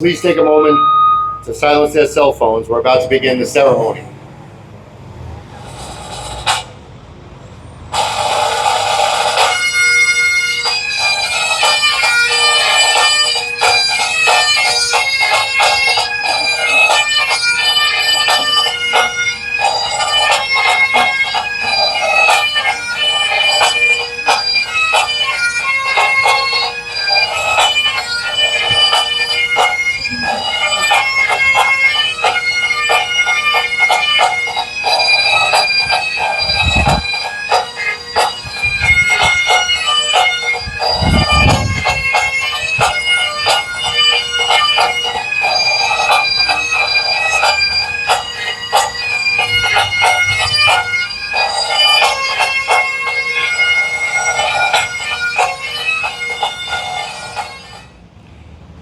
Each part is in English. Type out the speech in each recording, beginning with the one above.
Please take a moment to silence their cell phones. We're about to begin the ceremony.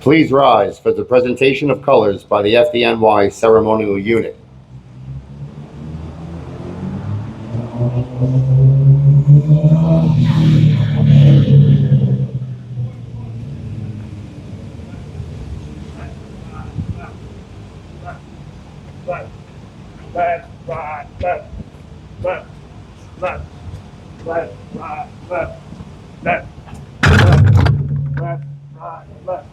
Please rise for the presentation of colors by the FDNY ceremonial unit. Left, left, right, left, left, left, left, right, left, left, left, right, left, right.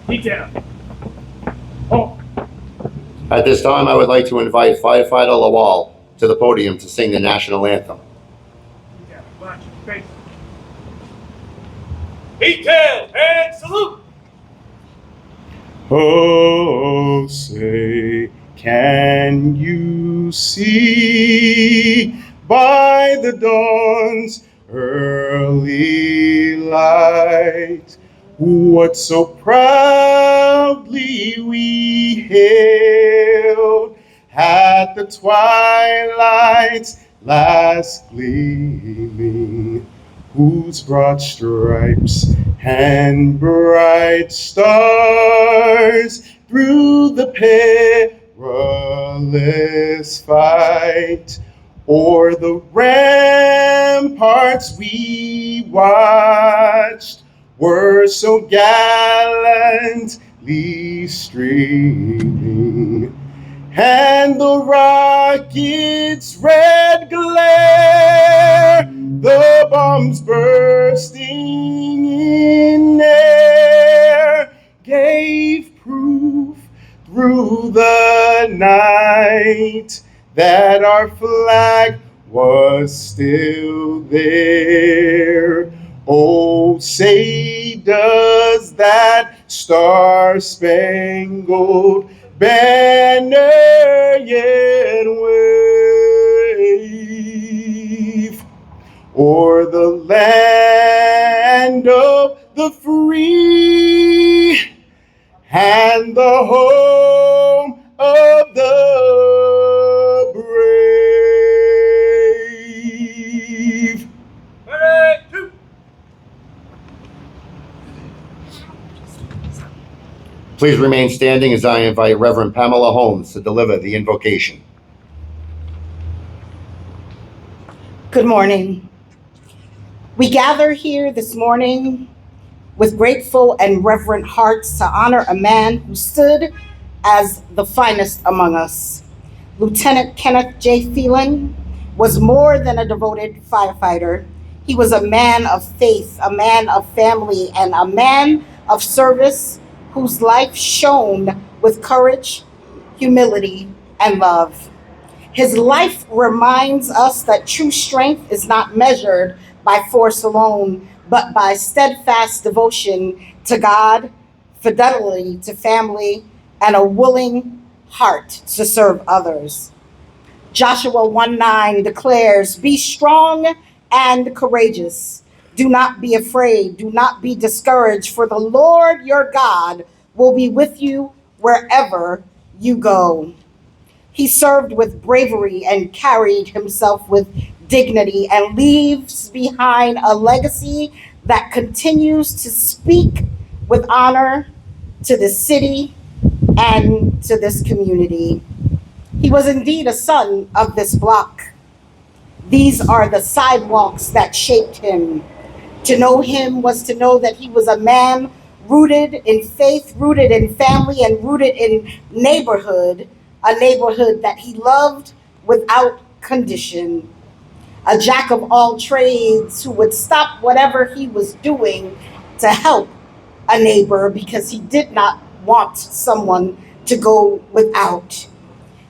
Detail. Halt. At this time, I would like to invite Firefighter Lawal to the podium to sing the national anthem. Detail. March. Face. Detail and salute. Oh, say, can you see by the dawn's early light what so proudly we hailed at the twilight's last gleaming, whose broad stripes and bright stars through the perilous fight o'er the ramparts we watched were so gallantly streaming, and the rocket's red glare, the bombs bursting in air, gave proof through the night that our flag was still there. Oh, say does that star-spangled banner yet wave o'er the land of the free and the home of the brave? Ready, two. Please remain standing as I invite Reverend Pamela Holmes to deliver the invocation. Good morning. We gather here this morning with grateful and reverent hearts to honor a man who stood as the finest among us. Lieutenant Kenneth J. Phelan was more than a devoted firefighter. He was a man of faith, a man of family, and a man of service whose life shone with courage, humility, and love. His life reminds us that true strength is not measured by force alone, but by steadfast devotion to God, fidelity to family, and a willing heart to serve others. Joshua 1:9 declares, "Be strong and courageous. Do not be afraid. Do not be discouraged, for the Lord your God will be with you wherever you go." He served with bravery and carried himself with dignity and leaves behind a legacy that continues to speak with honor to this city and to this community. He was indeed a son of this block. These are the sidewalks that shaped him. To know him was to know that he was a man rooted in faith, rooted in family, and rooted in neighborhood, a neighborhood that he loved without condition. A jack of all trades who would stop whatever he was doing to help a neighbor because he did not want someone to go without.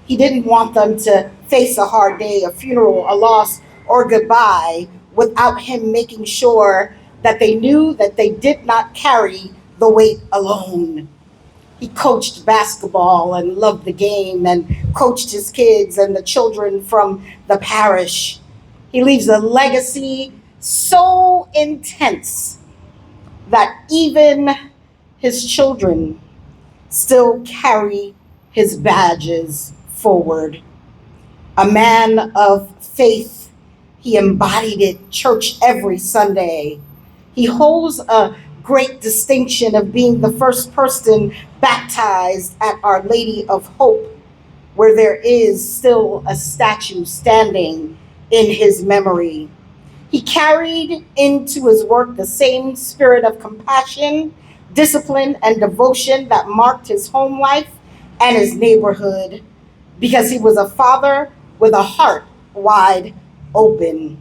He didn't want them to face a hard day, a funeral, a loss, or goodbye without him making sure that they knew that they did not carry the weight alone. He coached basketball and loved the game and coached his kids and the children from the parish. He leaves a legacy so intense that even his children still carry his badges forward. A man of faith, he embodied it church every Sunday. He holds a great distinction of being the first person baptized at Our Lady of Hope, where there is still a statue standing in his memory. He carried into his work the same spirit of compassion, discipline, and devotion that marked his home life and his neighborhood, because he was a father with a heart wide open.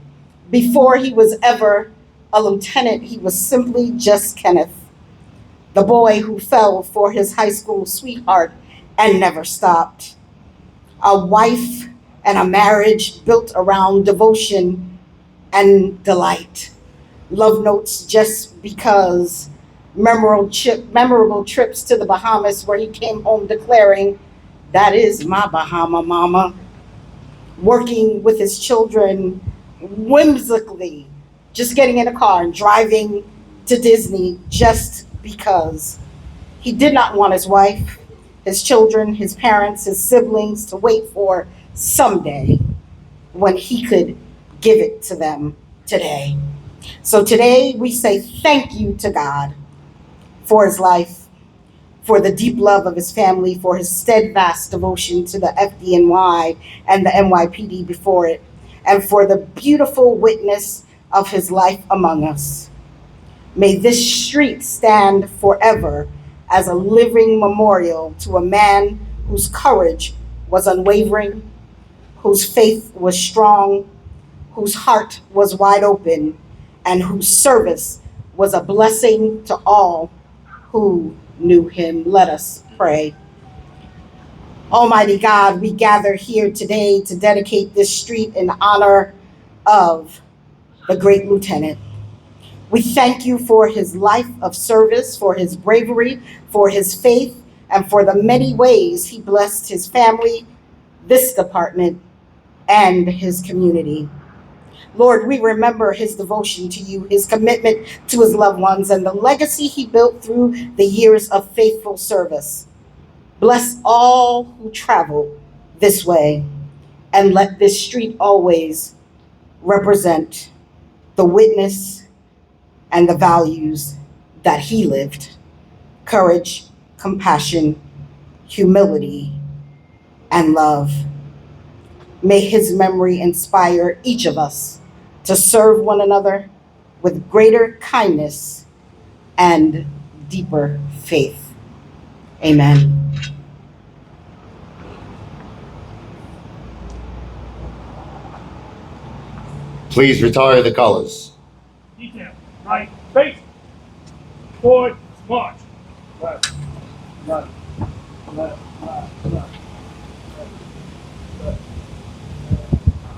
Before he was ever a lieutenant, he was simply just Kenneth, the boy who fell for his high school sweetheart and never stopped. A wife and a marriage built around devotion and delight. Love notes just because, memorable trips to the Bahamas where he came home declaring, "That is my Bahama mama." Working with his children whimsically, just getting in a car and driving to Disney just because. He did not want his wife, his children, his parents, his siblings to wait for someday when he could give it to them today. So today we say thank you to God for his life, for the deep love of his family, for his steadfast devotion to the FDNY and the NYPD before it, and for the beautiful witness of his life among us. May this street stand forever as a living memorial to a man whose courage was unwavering, whose faith was strong, whose heart was wide open, and whose service was a blessing to all who knew him. Let us pray. Almighty God, we gather here today to dedicate this street in honor of the great lieutenant. We thank you for his life of service, for his bravery, for his faith, and for the many ways he blessed his family, this department, and his community. Lord, we remember his devotion to you, his commitment to his loved ones, and the legacy he built through the years of faithful service. Bless all who travel this way, and let this street always represent the witness and the values that he lived: courage, compassion, humility, and love. May his memory inspire each of us to serve one another with greater kindness and deeper faith. Amen. Please retire the colors. Detail. Right. Face. Forward. March. Left. Left. Left. Left. Left.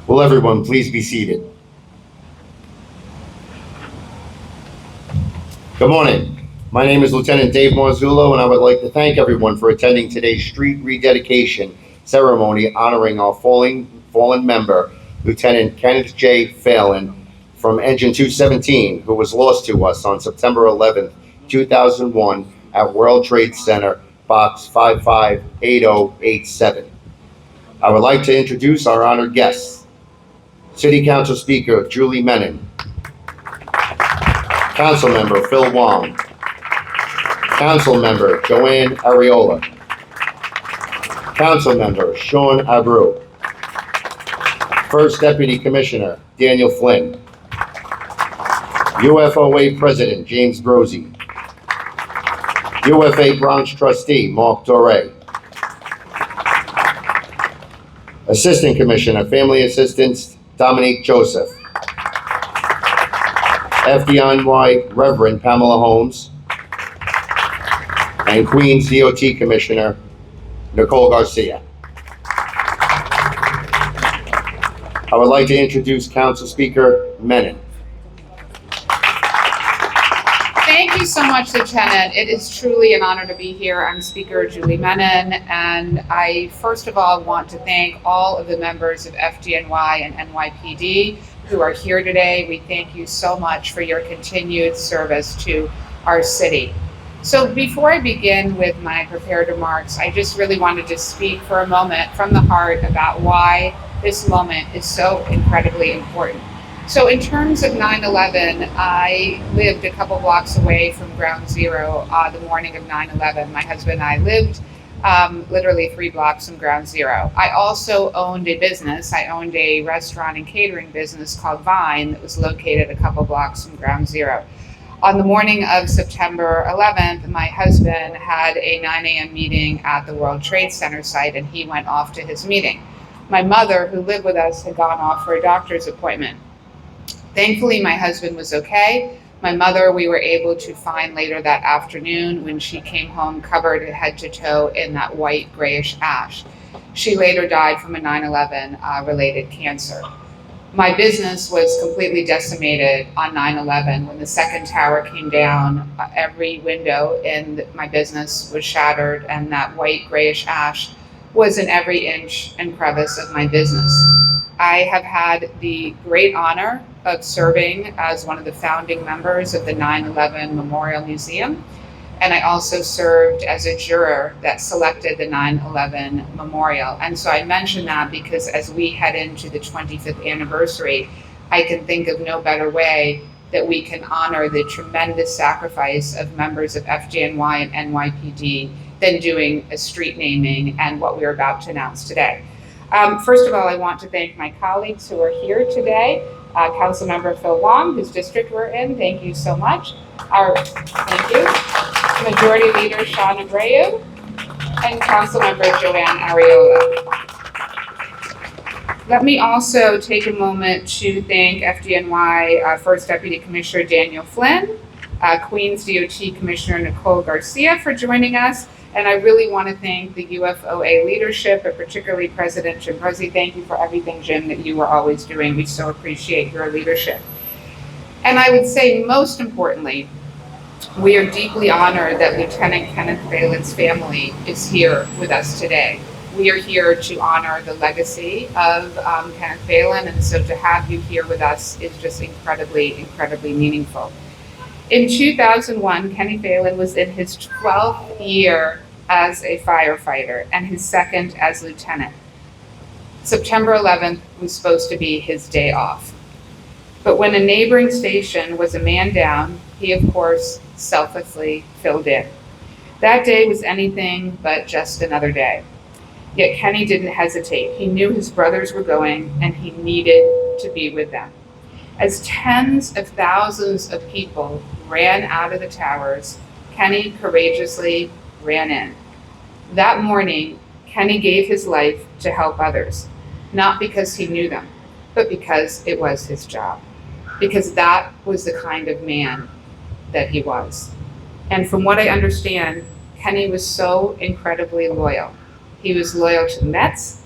Will everyone please be seated? Good morning. My name is Lieutenant Dave Marzullo, and I would like to thank everyone for attending today's street rededication ceremony honoring our fallen member, Lieutenant Kenneth J. Phelan from Engine 217, who was lost to us on September 11th, 2001 at World Trade Center, Box 558087. I would like to introduce our honored guests. City Council Speaker Julie Menon, Council Member Phil Wong, Council Member Joanne Ariola, Council Member Sean Abreu, First Deputy Commissioner Daniel Flynn, UFOA President James Brozzi, UFA Bronx Trustee, Mark Doré. Assistant Commissioner, Family Assistance, Dominique Joseph. FDNY Reverend Pamela Holmes. And Queens DOT Commissioner, Nicole Garcia. I would like to introduce Council Speaker Menon. Thank you so much, Lieutenant. It is truly an honor to be here. I'm Speaker Julie Menon, and I first of all want to thank all of the members of FDNY and NYPD who are here today. We thank you so much for your continued service to our city. So before I begin with my prepared remarks, I just really wanted to speak for a moment from the heart about why this moment is so incredibly important. So in terms of 9/11, I lived a couple blocks away from Ground Zero the morning of 9/11. My husband and I lived literally 3 blocks from Ground Zero. I also owned a business. I owned a restaurant and catering business called Vine that was located a couple blocks from Ground Zero. On the morning of September 11th, my husband had a 9 a.m. meeting at the World Trade Center site, and he went off to his meeting. My mother, who lived with us, had gone off for a doctor's appointment. Thankfully, my husband was okay. My mother, we were able to find later that afternoon when she came home covered head to toe in that white grayish ash. She later died from a 9/11 related cancer. My business was completely decimated on 9/11 when the second tower came down. Every window in my business was shattered, and that white grayish ash was in every inch and crevice of my business. I have had the great honor of serving as one of the founding members of the 9/11 Memorial Museum, and I also served as a juror that selected the 9/11 Memorial. And so I mention that because as we head into the 25th anniversary, I can think of no better way that we can honor the tremendous sacrifice of members of FDNY and NYPD than doing a street naming and what we're about to announce today. First of all, I want to thank my colleagues who are here today. Councilmember Phil Wong, whose district we're in, thank you so much. Thank you. Majority Leader Sean Abreu, and Councilmember Joanne Ariola. Let me also take a moment to thank FDNY First Deputy Commissioner Daniel Flynn, Queens DOT Commissioner Nicole Garcia for joining us, and I really want to thank the UFOA leadership, and particularly President Jim Bruzzi. Thank you for everything, Jim, that you are always doing. We so appreciate your leadership. And I would say most importantly, we are deeply honored that Lieutenant Kenneth Phelan's family is here with us today. We are here to honor the legacy of Kenneth Phelan, and so to have you here with us is just incredibly, incredibly meaningful. In 2001, Kenny Phelan was in his 12th year as a firefighter and his second as lieutenant. September 11th was supposed to be his day off. But when a neighboring station was a man down, he, of course, selflessly filled in. That day was anything but just another day. Yet Kenny didn't hesitate. He knew his brothers were going, and he needed to be with them. As tens of thousands of people ran out of the towers, Kenny courageously ran in. That morning, Kenny gave his life to help others, not because he knew them, but because it was his job, because that was the kind of man that he was. And from what I understand, Kenny was so incredibly loyal. He was loyal to the Mets.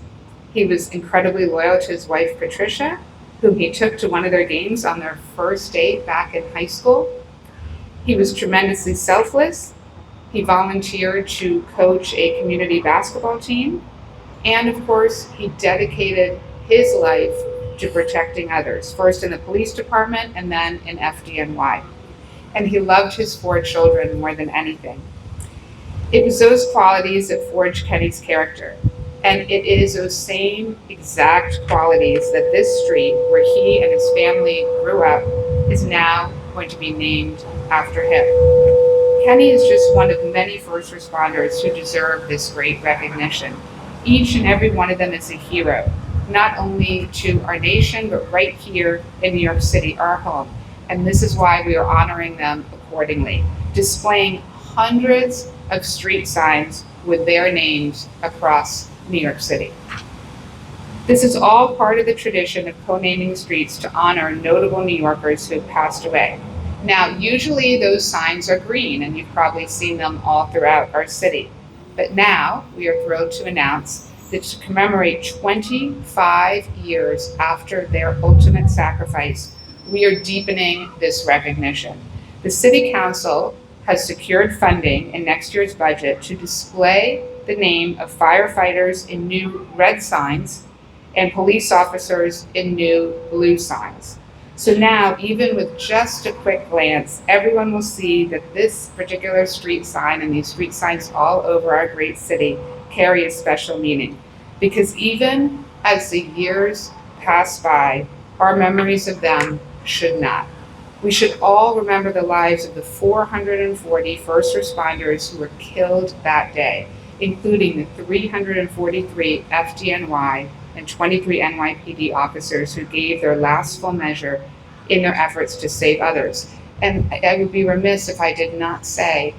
He was incredibly loyal to his wife, Patricia, whom he took to one of their games on their first date back in high school. He was tremendously selfless. He volunteered to coach a community basketball team. And of course, he dedicated his life to protecting others, first in the police department and then in FDNY. And he loved his 4 children more than anything. It was those qualities that forged Kenny's character. And it is those same exact qualities that this street, where he and his family grew up, is now going to be named after him. Kenny is just one of many first responders who deserve this great recognition. Each and every one of them is a hero, not only to our nation, but right here in New York City, our home. And this is why we are honoring them accordingly, displaying hundreds of street signs with their names across New York City. This is all part of the tradition of co-naming streets to honor notable New Yorkers who have passed away. Now, usually those signs are green, and you've probably seen them all throughout our city. But now, we are thrilled to announce that to commemorate 25 years after their ultimate sacrifice, we are deepening this recognition. The City Council has secured funding in next year's budget to display the name of firefighters in new red signs and police officers in new blue signs. So now, even with just a quick glance, everyone will see that this particular street sign and these street signs all over our great city carry a special meaning. Because even as the years pass by, our memories of them should not. We should all remember the lives of the 440 first responders who were killed that day, including the 343 FDNY and 23 NYPD officers who gave their last full measure in their efforts to save others. And I would be remiss if I did not say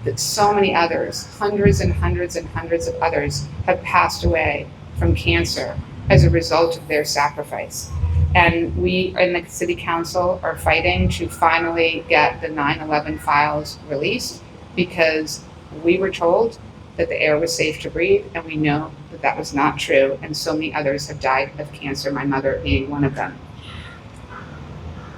that so many others, hundreds and hundreds and hundreds of others, have passed away from cancer as a result of their sacrifice. And we in the City Council are fighting to finally get the 9/11 files released, because we were told that the air was safe to breathe, and we know that that was not true, and so many others have died of cancer, my mother being one of them.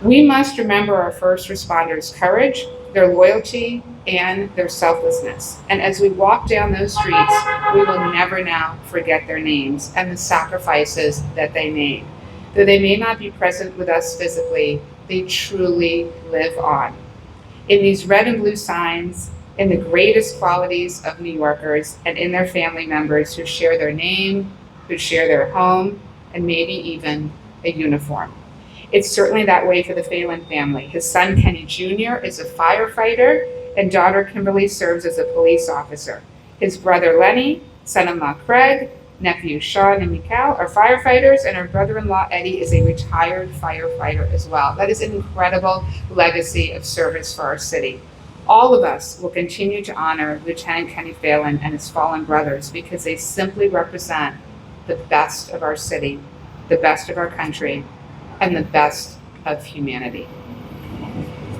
We must remember our first responders' courage, their loyalty, and their selflessness. And as we walk down those streets, we will never now forget their names and the sacrifices that they made. Though they may not be present with us physically, they truly live on. In these red and blue signs, in the greatest qualities of New Yorkers, and in their family members who share their name, who share their home, and maybe even a uniform. It's certainly that way for the Phelan family. His son Kenny Jr. is a firefighter, and daughter Kimberly serves as a police officer. His brother Lenny, son-in-law Craig, nephew Sean and Mikhail are firefighters, and our brother-in-law Eddie is a retired firefighter as well. That is an incredible legacy of service for our city. All of us will continue to honor Lieutenant Kenny Phelan and his fallen brothers because they simply represent the best of our city, the best of our country, and the best of humanity.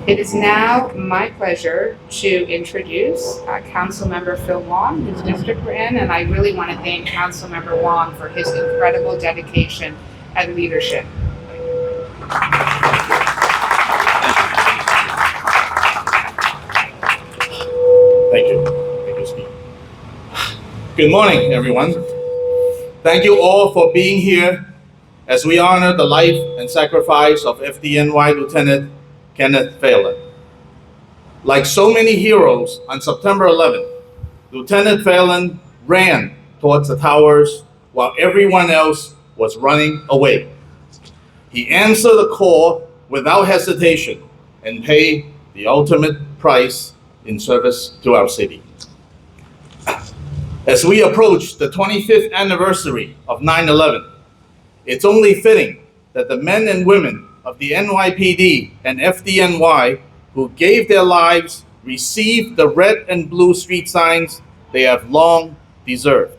It is now my pleasure to introduce Councilmember Phil Wong, whose district we're in, and I really want to thank Councilmember Wong for his incredible dedication and leadership. Thank you. Thank you, Steve. Good morning, everyone. Thank you all for being here as we honor the life and sacrifice of FDNY Lieutenant Kenneth Phelan. Like so many heroes, on September 11th, Lieutenant Phelan ran towards the towers while everyone else was running away. He answered the call without hesitation and paid the ultimate price in service to our city. As we approach the 25th anniversary of 9/11, it's only fitting that the men and women of the NYPD and FDNY who gave their lives receive the red and blue street signs they have long deserved.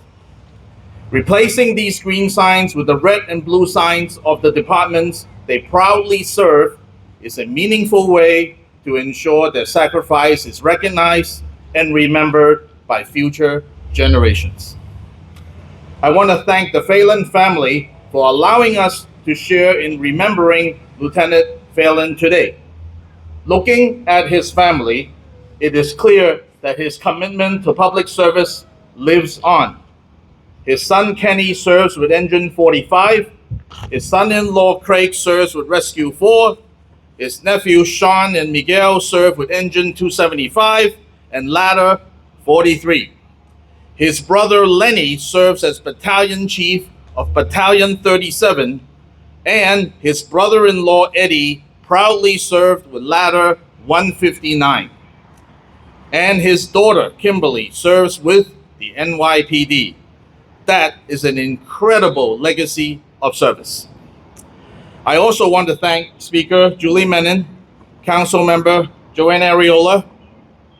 Replacing these green signs with the red and blue signs of the departments they proudly serve is a meaningful way to ensure their sacrifice is recognized and remembered by future generations. I want to thank the Phelan family for allowing us to share in remembering Lieutenant Phelan today. Looking at his family, it is clear that his commitment to public service lives on. His son Kenny serves with Engine 45, his son-in-law Craig serves with Rescue 4, his nephew Sean and Miguel serve with Engine 275 and Ladder 43. His brother Lenny serves as Battalion Chief of Battalion 37, and his brother-in-law Eddie proudly served with Ladder 159. And his daughter Kimberly serves with the NYPD. That is an incredible legacy of service. I also want to thank Speaker Julie Menin, Council Member Joanne Ariola,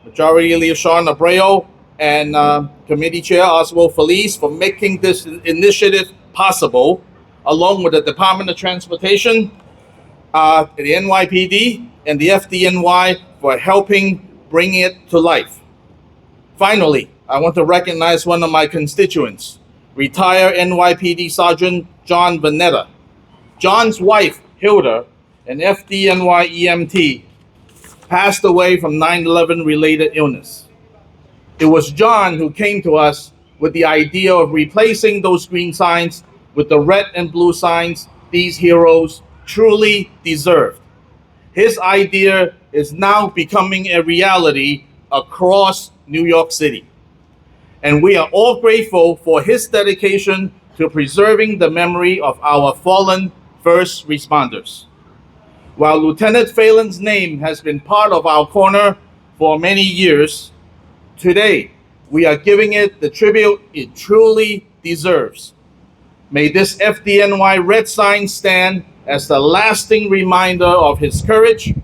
Majority Leader Sean Abreu, and Committee Chair Oswald Feliz for making this initiative possible, along with the Department of Transportation, the NYPD, and the FDNY for helping bring it to life. Finally, I want to recognize one of my constituents, retired NYPD Sergeant John Vanetta. John's wife, Hilda, an FDNY EMT, passed away from 9/11 related illness. It was John who came to us with the idea of replacing those green signs with the red and blue signs these heroes truly deserved. His idea is now becoming a reality across New York City. And we are all grateful for his dedication to preserving the memory of our fallen first responders. While Lieutenant Phelan's name has been part of our corner for many years, today we are giving it the tribute it truly deserves. May this FDNY red sign stand as the lasting reminder of his courage,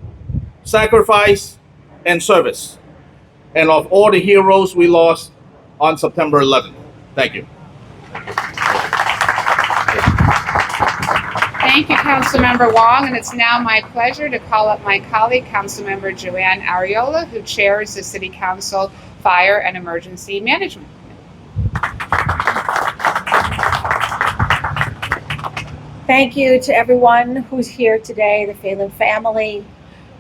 sacrifice, and service, and of all the heroes we lost on September 11th. Thank you. Thank you, Councilmember Wong, and it's now my pleasure to call up my colleague, Councilmember Joanne Ariola, who chairs the City Council Fire and Emergency Management. Thank you to everyone who's here today, the Phelan family,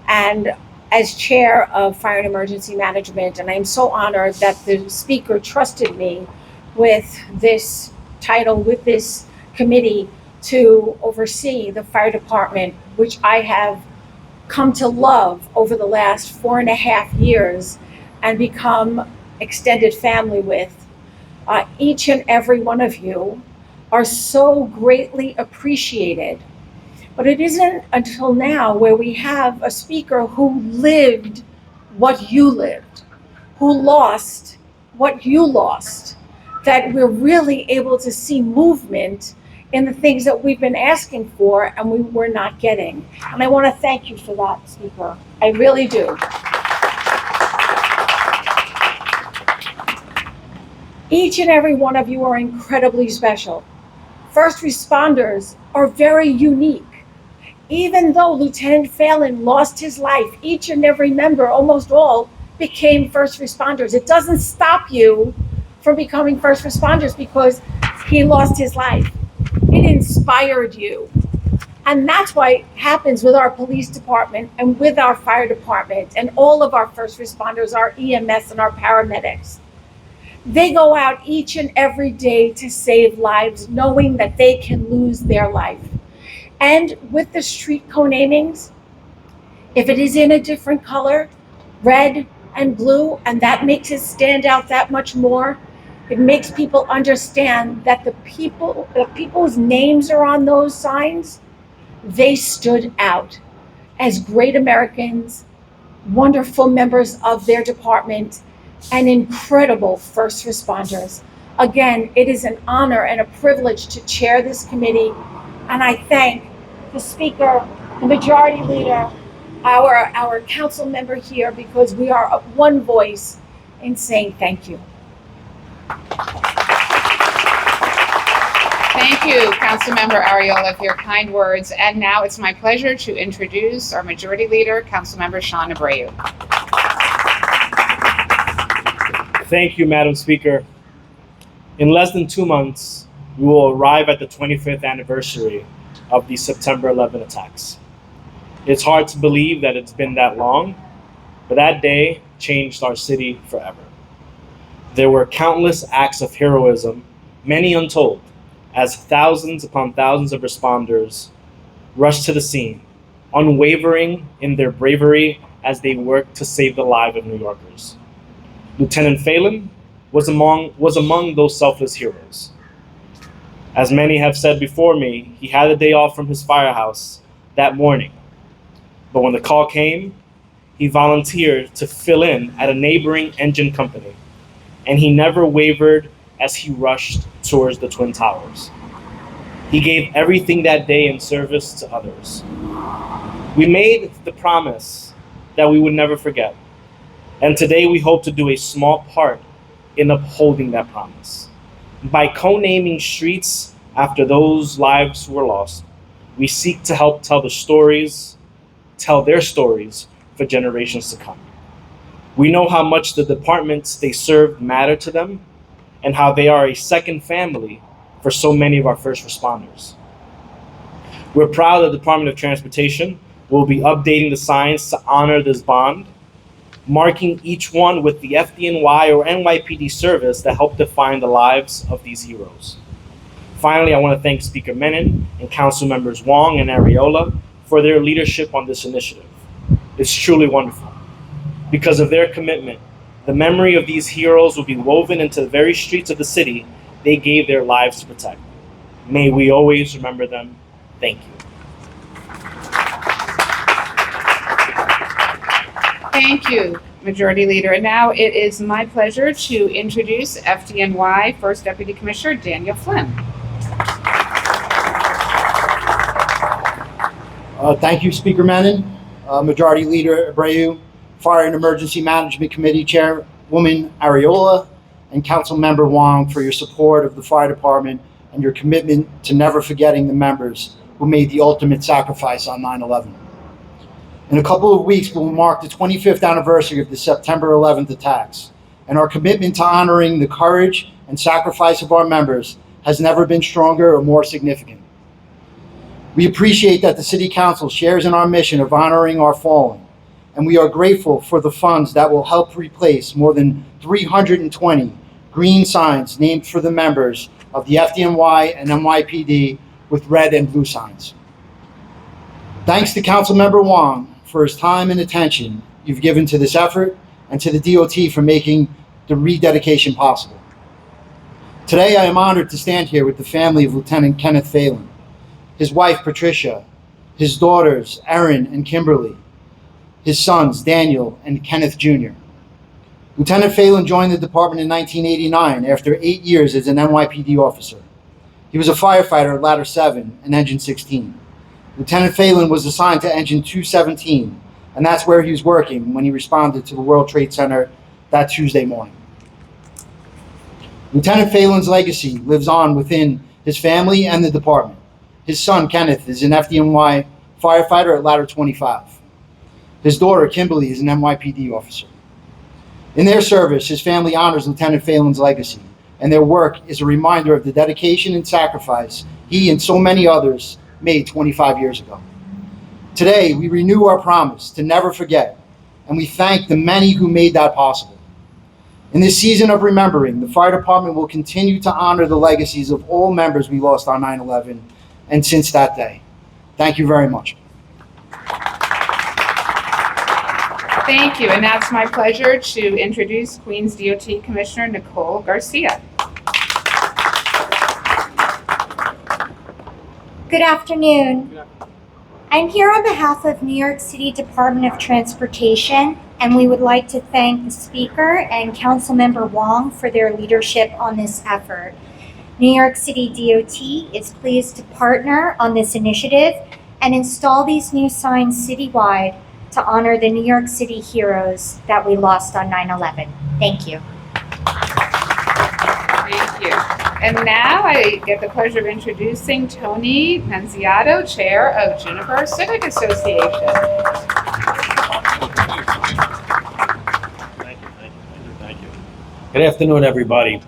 and as chair of Fire and Emergency Management, and I'm so honored that the speaker trusted me with this title, with this committee, to oversee the fire department, which I have come to love over the last 4.5 years and become extended family with. Each and every one of you are so greatly appreciated. But it isn't until now where we have a speaker who lived what you lived, who lost what you lost, that we're really able to see movement in the things that we've been asking for and we were not getting. And I want to thank you for that, Speaker. I really do. Each and every one of you are incredibly special. First responders are very unique. Even though Lieutenant Phelan lost his life, each and every member, almost all, became first responders. It doesn't stop you from becoming first responders because he lost his life. It inspired you. And that's why it happens with our police department and with our fire department and all of our first responders, our EMS and our paramedics. They go out each and every day to save lives, knowing that they can lose their life. And with the street co-namings, if it is in a different color, red and blue, and that makes it stand out that much more, it makes people understand that the people's names are on those signs, they stood out as great Americans, wonderful members of their department, and incredible first responders. Again, it is an honor and a privilege to chair this committee, and I thank the speaker, the majority leader, our council member here, because we are of one voice in saying thank you. Thank you, Councilmember Ariola, for your kind words. And now it's my pleasure to introduce our Majority Leader, Councilmember Sean Abreu. Thank you, Madam Speaker. In less than 2 months, we will arrive at the 25th anniversary of the September 11 attacks. It's hard to believe that it's been that long, but that day changed our city forever. There were countless acts of heroism, many untold, as thousands upon thousands of responders rushed to the scene, unwavering in their bravery as they worked to save the lives of New Yorkers. Lieutenant Phelan was among those selfless heroes. As many have said before me, he had a day off from his firehouse that morning. But when the call came, he volunteered to fill in at a neighboring engine company, and he never wavered as he rushed towards the Twin Towers. He gave everything that day in service to others. We made the promise that we would never forget, And today we hope to do a small part in upholding that promise. By co-naming streets after those lives who were lost, we seek to help tell their stories for generations to come. We know how much the departments they serve matter to them and how they are a second family for so many of our first responders. We're proud the Department of Transportation will be updating the signs to honor this bond, marking each one with the FDNY or NYPD service that helped define the lives of these heroes. Finally, I want to thank Speaker Menon and Council Members Wong and Ariola for their leadership on this initiative. It's truly wonderful. Because of their commitment, the memory of these heroes will be woven into the very streets of the city they gave their lives to protect. May we always remember them. Thank you. Thank you, Majority Leader. And now it is my pleasure to introduce FDNY First Deputy Commissioner Daniel Flynn. Thank you, Speaker Menon, Majority Leader Abreu, Fire and Emergency Management Committee Chairwoman Ariola, and Council Member Wong for your support of the Fire Department and your commitment to never forgetting the members who made the ultimate sacrifice on 9/11. In a couple of weeks, we'll mark the 25th anniversary of the September 11th attacks, and our commitment to honoring the courage and sacrifice of our members has never been stronger or more significant. We appreciate that the City Council shares in our mission of honoring our fallen, and we are grateful for the funds that will help replace more than 320 green signs named for the members of the FDNY and NYPD with red and blue signs. Thanks to Councilmember Wong for his time and attention you've given to this effort, and to the DOT for making the rededication possible. Today, I am honored to stand here with the family of Lieutenant Kenneth Phelan, his wife Patricia, his daughters Erin and Kimberly, his sons Daniel and Kenneth Jr. Lieutenant Phelan joined the department in 1989 after 8 years as an NYPD officer. He was a firefighter at Ladder 7 and Engine 16. Lieutenant Phelan was assigned to Engine 217, and that's where he was working when he responded to the World Trade Center that Tuesday morning. Lieutenant Phelan's legacy lives on within his family and the department. His son, Kenneth, is an FDNY firefighter at Ladder 25. His daughter, Kimberly, is an NYPD officer. In their service, his family honors Lieutenant Phelan's legacy, and their work is a reminder of the dedication and sacrifice he and so many others made 25 years ago. Today, we renew our promise to never forget, and we thank the many who made that possible. In this season of remembering, the Fire Department will continue to honor the legacies of all members we lost on 9/11 and since that day. Thank you very much. Thank you, and now it's my pleasure to introduce Queens DOT Commissioner Nicole Garcia. Good afternoon. I'm here on behalf of New York City Department of Transportation, and we would like to thank the Speaker and Councilmember Wong for their leadership on this effort. New York City DOT is pleased to partner on this initiative and install these new signs citywide to honor the New York City heroes that we lost on 9/11. Thank you. Thank you. And now I get the pleasure of introducing Tony Manziato, Chair of Juniper Civic Association. Thank you. Good afternoon, everybody.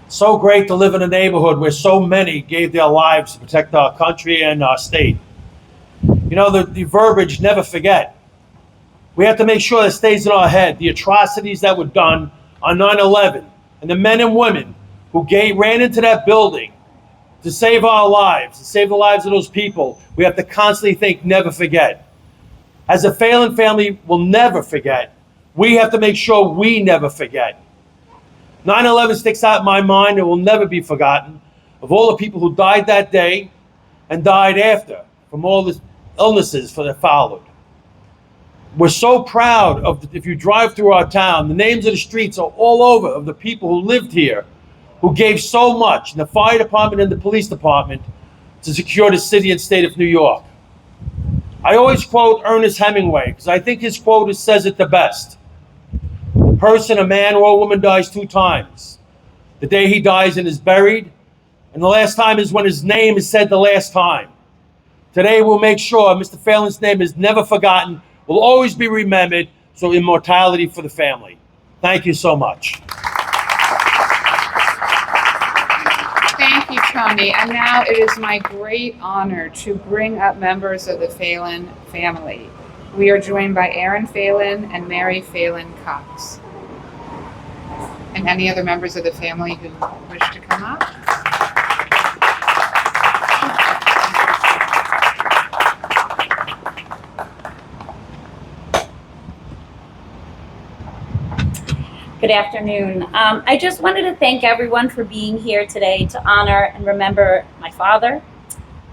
So great to live in a neighborhood where so many gave their lives to protect our country and our state. You know, the verbiage, never forget. We have to make sure it stays in our head, the atrocities that were done on 9/11, and the men and women who ran into that building to save our lives, to save the lives of those people. We have to constantly think, never forget. As a Phelan family will never forget, we have to make sure we never forget. 9/11 sticks out in my mind and will never be forgotten, of all the people who died that day and died after from all the illnesses that followed. We're so proud of, if you drive through our town, the names of the streets are all over of the people who lived here, who gave so much in the fire department and the police department to secure the city and state of New York. I always quote Ernest Hemingway because I think his quote says it the best. person, a man or a woman, dies 2 times. The day he dies and is buried, and the last time is when his name is said the last time. Today we'll make sure Mr. Phelan's name is never forgotten, will always be remembered, so immortality for the family. Thank you so much. Thank you, Tony. And now it is my great honor to bring up members of the Phelan family. We are joined by Aaron Phelan and Mary Phelan Cox. And any other members of the family who wish to come up? Good afternoon. I just wanted to thank everyone for being here today to honor and remember my father.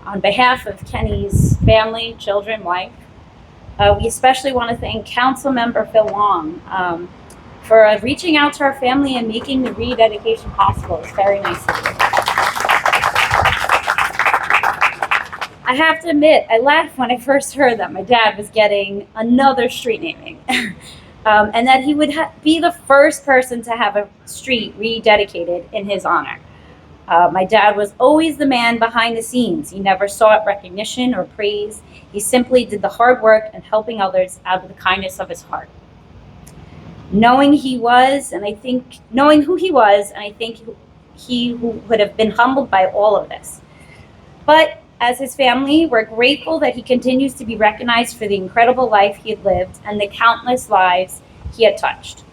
On behalf of Kenny's family, children, wife, we especially want to thank Councilmember Phil Wong for reaching out to our family and making the rededication possible. It's very nice of you. I have to admit, I laughed when I first heard that my dad was getting another street naming. And that he would be the first person to have a street rededicated in his honor. My dad was always the man behind the scenes. He never sought recognition or praise. He simply did the hard work and helping others out of the kindness of his heart. Knowing who he was, and I think he would have been humbled by all of this. But as his family, we're grateful that he continues to be recognized for the incredible life he had lived and the countless lives he had touched.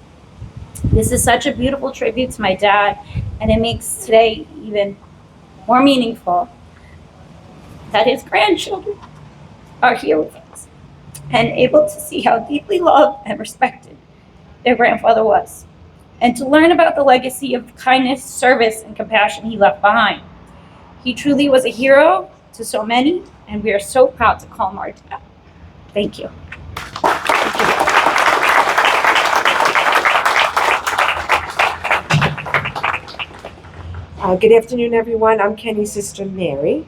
This is such a beautiful tribute to my dad, and it makes today even more meaningful that his grandchildren are here with us and able to see how deeply loved and respected their grandfather was, and to learn about the legacy of kindness, service, and compassion he left behind. He truly was a hero to so many, and we are so proud to call him our dad. Thank you. Good afternoon, everyone. I'm Kenny's sister, Mary.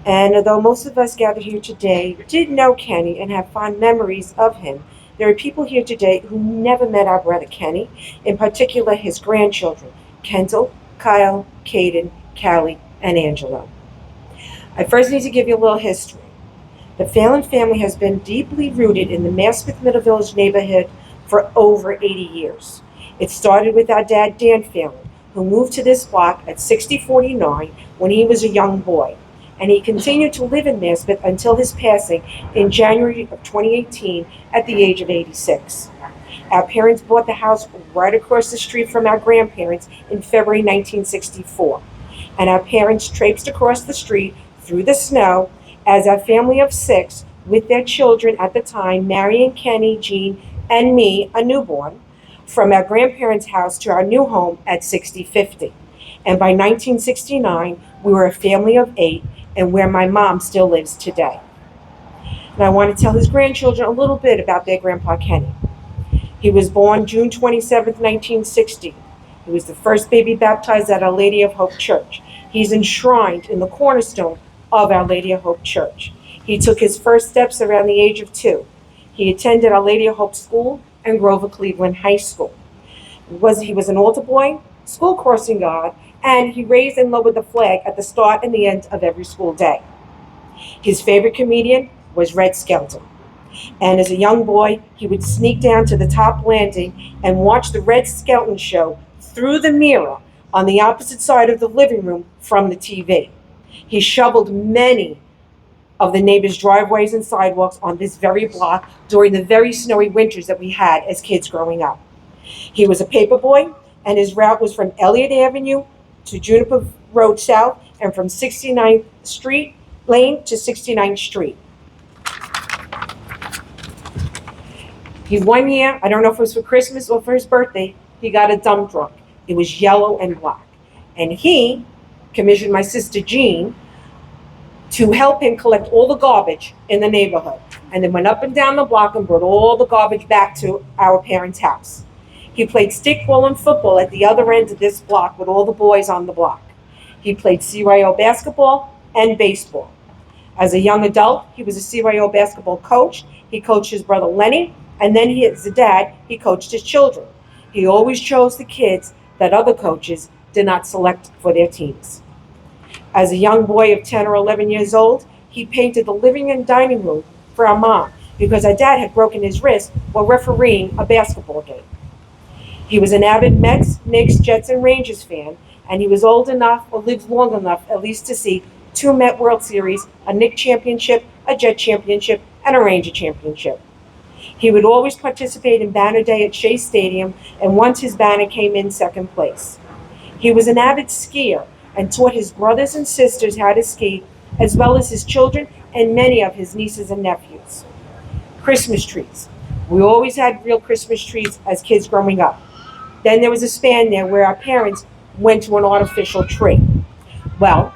And although most of us gathered here today did know Kenny and have fond memories of him, there are people here today who never met our brother Kenny, in particular his grandchildren, Kendall, Kyle, Caden, Callie, and Angelo. I first need to give you a little history. The Phelan family has been deeply rooted in the Maspeth Middle Village neighborhood for over 80 years. It started with our dad, Dan Phelan, who moved to this block at 6049 when he was a young boy. And he continued to live in Maspeth until his passing in January of 2018 at the age of 86. Our parents bought the house right across the street from our grandparents in February 1964. And our parents traipsed across the street through the snow as a family of 6 with their children at the time, Mary and Kenny, Jean, and me, a newborn, from our grandparents' house to our new home at 6050. And by 1969, we were a family of 8 and where my mom still lives today. And I want to tell his grandchildren a little bit about their grandpa Kenny. He was born June 27th, 1960. He was the first baby baptized at Our Lady of Hope Church. He's enshrined in the cornerstone of Our Lady of Hope Church. He took his first steps around the age of 2. He attended Our Lady of Hope School and Grover Cleveland High School. He was an altar boy, school crossing guard, and he raised and lowered the flag at the start and the end of every school day. His favorite comedian was Red Skelton. And as a young boy, he would sneak down to the top landing and watch the Red Skelton show through the mirror on the opposite side of the living room from the TV. He shoveled many of the neighbors' driveways and sidewalks on this very block during the very snowy winters that we had as kids growing up. He was a paper boy, and his route was from Elliott Avenue to Juniper Road South and from 69th Street Lane to 69th Street. One year, I don't know if it was for Christmas or for his birthday, he got a dump truck. It was yellow and black. And he commissioned my sister Jean to help him collect all the garbage in the neighborhood. And then went up and down the block and brought all the garbage back to our parents' house. He played stickball and football at the other end of this block with all the boys on the block. He played CYO basketball and baseball. As a young adult, he was a CYO basketball coach. He coached his brother Lenny, and then as a dad, he coached his children. He always chose the kids that other coaches did not select for their teams. As a young boy of 10 or 11 years old, he painted the living and dining room for our mom because our dad had broken his wrist while refereeing a basketball game. He was an avid Mets, Knicks, Jets, and Rangers fan, and he was old enough or lived long enough at least to see 2 Met World Series, a Knicks championship, a Jet championship, and a Ranger championship. He would always participate in Banner Day at Shea Stadium, and once his banner came in second place. He was an avid skier and taught his brothers and sisters how to ski, as well as his children and many of his nieces and nephews. Christmas trees. We always had real Christmas trees as kids growing up. Then there was a span there where our parents went to an artificial tree. Well,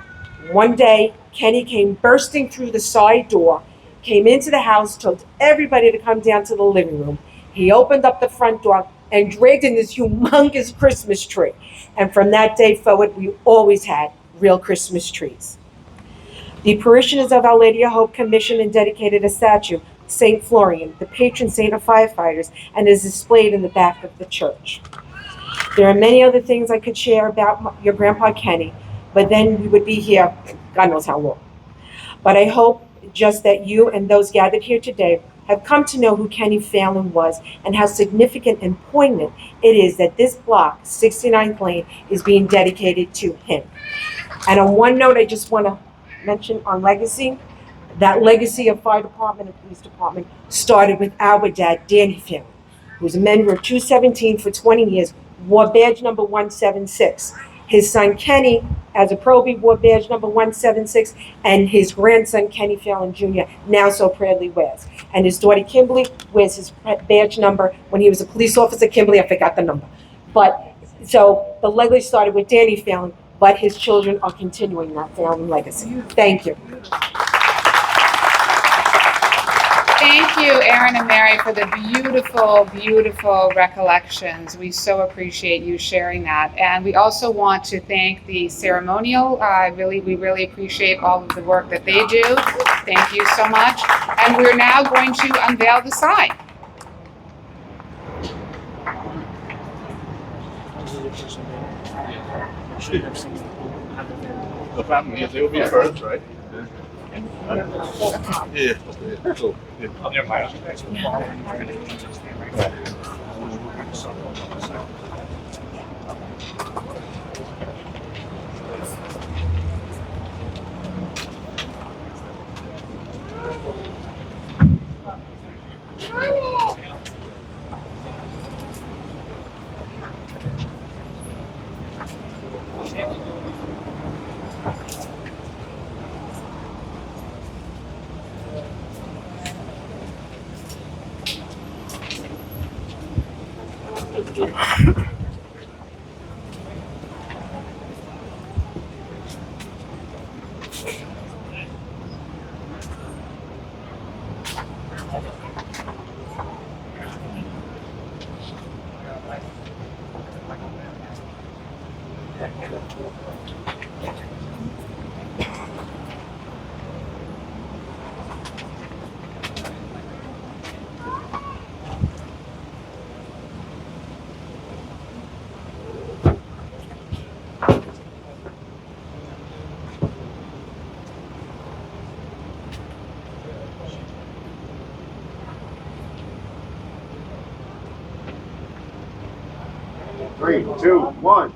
one day, Kenny came bursting through the side door, came into the house, told everybody to come down to the living room. He opened up the front door and dragged in this humongous Christmas tree. And from that day forward, we always had real Christmas trees. The parishioners of Our Lady of Hope commissioned and dedicated a statue, St. Florian, the patron saint of firefighters, and is displayed in the back of the church. There are many other things I could share about your Grandpa Kenny, but then we would be here God knows how long. But I hope just that you and those gathered here today have come to know who Kenny Phelan was and how significant and poignant it is that this block, 69th Lane, is being dedicated to him. And on one note, I just want to mention on legacy, that legacy of fire department and police department started with our dad, Danny Phelan, who was a member of 217 for 20 years, wore badge number 176. His son Kenny, as a Proby, wore badge number 176, and his grandson Kenny Phelan Jr. now so proudly wears. And his daughter Kimberly wears his badge number when he was a police officer. Kimberly, I forgot the number. But so the legacy started with Danny Phelan, but his children are continuing that Phelan legacy. Thank you. Thank you, Aaron and Mary, for the beautiful, beautiful recollections. We so appreciate you sharing that. And we also want to thank the ceremonial. We really appreciate all of the work that they do. Thank you so much. And we're now going to unveil the sign. The family, they will be first, right? Yeah. Cool. Three, two, one.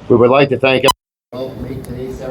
We would like to thank everyone who helped make today's ceremony